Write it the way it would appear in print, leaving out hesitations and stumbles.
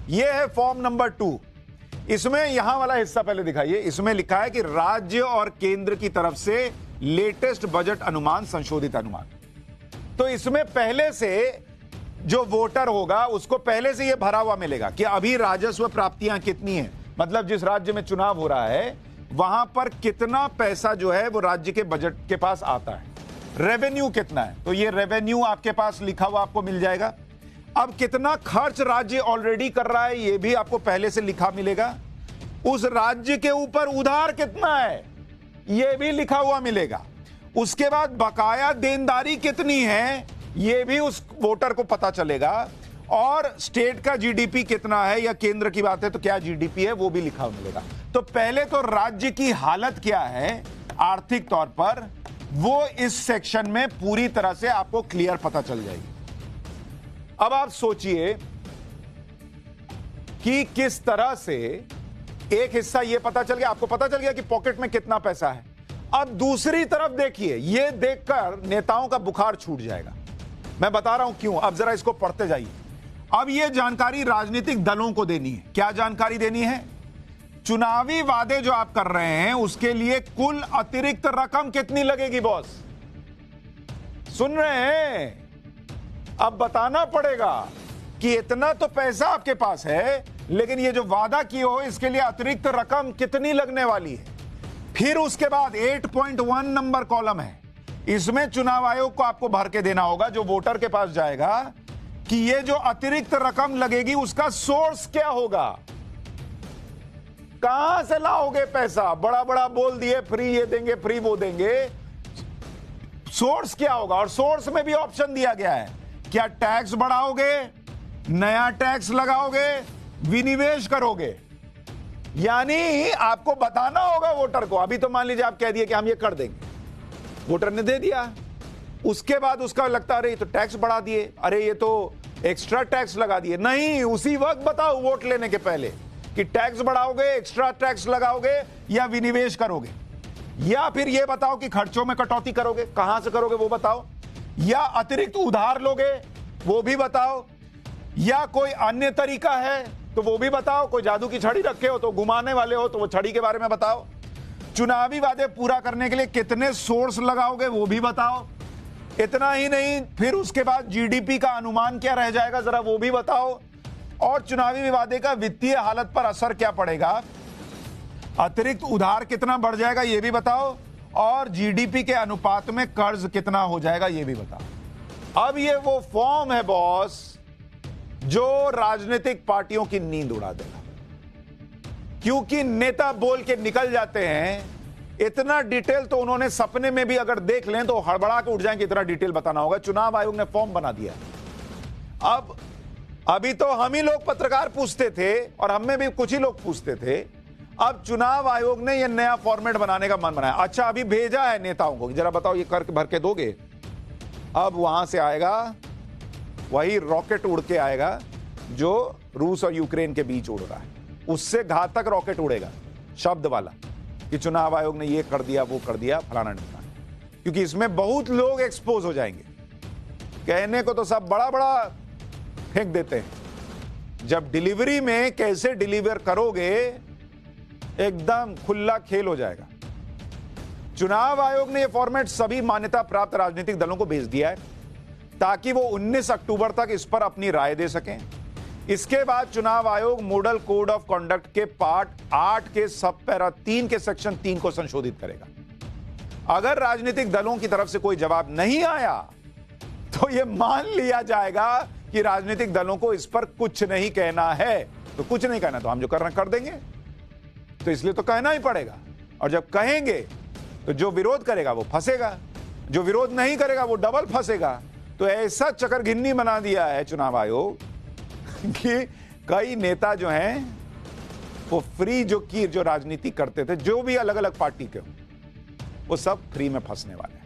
यह है form number 2। इसमें यहां वाला हिस्सा पहले दिखाइए। इसमें लिखा है कि राज्य और केंद्र की तरफ से लेटेस्ट बजट अनुमान, संशोधित अनुमान। तो इसमें पहले से जो वोटर होगा उसको पहले से यह भरा हुआ मिलेगा कि अभी राजस्व प्राप्तियां कितनी है, मतलब जिस राज्य में चुनाव हो रहा है वहां पर कितना पैसा जो है वो राज्य के बजट के पास आता है, रेवेन्यू कितना है। तो ये रेवेन्यू आपके पास लिखा हुआ आपको मिल जाएगा। अब कितना खर्च राज्य ऑलरेडी कर रहा है ये भी आपको पहले से लिखा मिलेगा। उस राज्य के ऊपर उधार कितना है ये भी लिखा हुआ मिलेगा। उसके बाद बकाया देनदारी कितनी है ये भी उस वोटर को पता चलेगा। और स्टेट का जीडीपी कितना है, या केंद्र की बात है तो क्या जीडीपी है वो भी लिखा हुआ मिलेगा। तो पहले तो राज्य की हालत क्या है आर्थिक तौर पर वो इस सेक्शन में पूरी तरह से आपको क्लियर पता चल जाएगी। अब आप सोचिए कि किस तरह से एक हिस्सा ये पता चल गया, आपको पता चल गया कि पॉकेट में कितना पैसा है। अब दूसरी तरफ देखिए, ये देखकर नेताओं का बुखार छूट जाएगा। मैं बता रहा हूं क्यों, अब जरा इसको पढ़ते जाइए। अब ये जानकारी राजनीतिक दलों को देनी है। क्या जानकारी देनी है? चुनावी वादे जो आप कर रहे हैं उसके लिए कुल अतिरिक्त रकम कितनी लगेगी बॉस? सुन रहे हैं? अब बताना पड़ेगा कि इतना तो पैसा आपके पास है, लेकिन ये जो वादा किए हो इसके लिए अतिरिक्त रकम कितनी लगने वाली है। फिर उसके बाद 8.1 नंबर कॉलम है, इसमें चुनाव आयोग को आपको भर के देना होगा, जो वोटर के पास जाएगा, कि ये जो अतिरिक्त रकम लगेगी उसका सोर्स क्या होगा, कहां से लाओगे पैसा। बड़ा बड़ा बोल दिए फ्री ये देंगे फ्री वो देंगे, सोर्स क्या होगा। और सोर्स में भी ऑप्शन दिया गया है, क्या टैक्स बढ़ाओगे, नया टैक्स लगाओगे, विनिवेश करोगे। यानी आपको बताना होगा वोटर को। अभी तो मान लीजिए आप कह दिए कि हम ये कर देंगे, वोटर ने दे दिया, उसके बाद उसका लगता अरे ये तो टैक्स बढ़ा दिए, अरे ये तो एक्स्ट्रा टैक्स लगा दिए। नहीं, उसी वक्त बताओ वोट लेने के पहले कि टैक्स बढ़ाओगे, एक्स्ट्रा टैक्स लगाओगे या विनिवेश करोगे, या फिर ये बताओ कि खर्चों में कटौती करोगे, कहां से करोगे वो बताओ, या अतिरिक्त उधार लोगे वो भी बताओ, या कोई अन्य तरीका है तो वो भी बताओ। कोई जादू की छड़ी रखे हो तो घुमाने वाले हो तो वो छड़ी के बारे में बताओ। चुनावी वादे पूरा करने के लिए कितने सोर्स लगाओगे वो भी बताओ। इतना ही नहीं, फिर उसके बाद जीडीपी का अनुमान क्या रह जाएगा जरा वो भी बताओ। और चुनावी वादे का वित्तीय हालत पर असर क्या पड़ेगा, अतिरिक्त उधार कितना बढ़ जाएगा ये भी बताओ, और जीडीपी के अनुपात में कर्ज कितना हो जाएगा ये भी बताओ। अब ये वो फॉर्म है बॉस जो राजनीतिक पार्टियों की नींद उड़ा देगा, क्योंकि नेता बोल के निकल जाते हैं। इतना डिटेल तो उन्होंने सपने में भी अगर देख लें तो हड़बड़ा के उठ जाएंगे, इतना डिटेल बताना होगा। चुनाव आयोग ने फॉर्म बना दिया। अब अभी तो हम ही लोग पत्रकार पूछते थे और हम में भी कुछ ही लोग पूछते थे, अब चुनाव आयोग ने यह नया फॉर्मेट बनाने का मन बनाया। अच्छा, अभी भेजा है नेताओं को, जरा बताओ ये कर भर के दोगे। अब वहां से आएगा वही रॉकेट उड़ के आएगा जो रूस और यूक्रेन के बीच उड़ रहा है, उससे घातक रॉकेट उड़ेगा शब्द वाला कि चुनाव आयोग ने ये कर दिया वो कर दिया फलाना ढिमकाना, क्योंकि इसमें बहुत लोग एक्सपोज हो जाएंगे। कहने को तो सब बड़ा बड़ा फेंक देते हैं, जब डिलीवरी में कैसे डिलीवर करोगे एकदम खुला खेल हो जाएगा। चुनाव आयोग ने यह फॉर्मेट सभी मान्यता प्राप्त राजनीतिक दलों को भेज दिया है ताकि वो 19 अक्टूबर तक इस पर अपनी राय दे सकें। इसके बाद चुनाव आयोग मॉडल कोड ऑफ कंडक्ट के पार्ट 8 के सब पैरा 3 के सेक्शन 3 को संशोधित करेगा। अगर राजनीतिक दलों की तरफ से कोई जवाब नहीं आया तो यह मान लिया जाएगा कि राजनीतिक दलों को इस पर कुछ नहीं कहना है। तो कुछ नहीं कहना तो हम जो करना कर देंगे, तो इसलिए तो कहना ही पड़ेगा। और जब कहेंगे तो जो विरोध करेगा वो फंसेगा, जो विरोध नहीं करेगा वो डबल फंसेगा। तो ऐसा चकरघिन्नी बना दिया है चुनाव आयोग कि कई नेता जो हैं वो फ्री जो राजनीति करते थे, जो भी अलग अलग पार्टी के, वो सब फ्री में फंसने वाले हैं।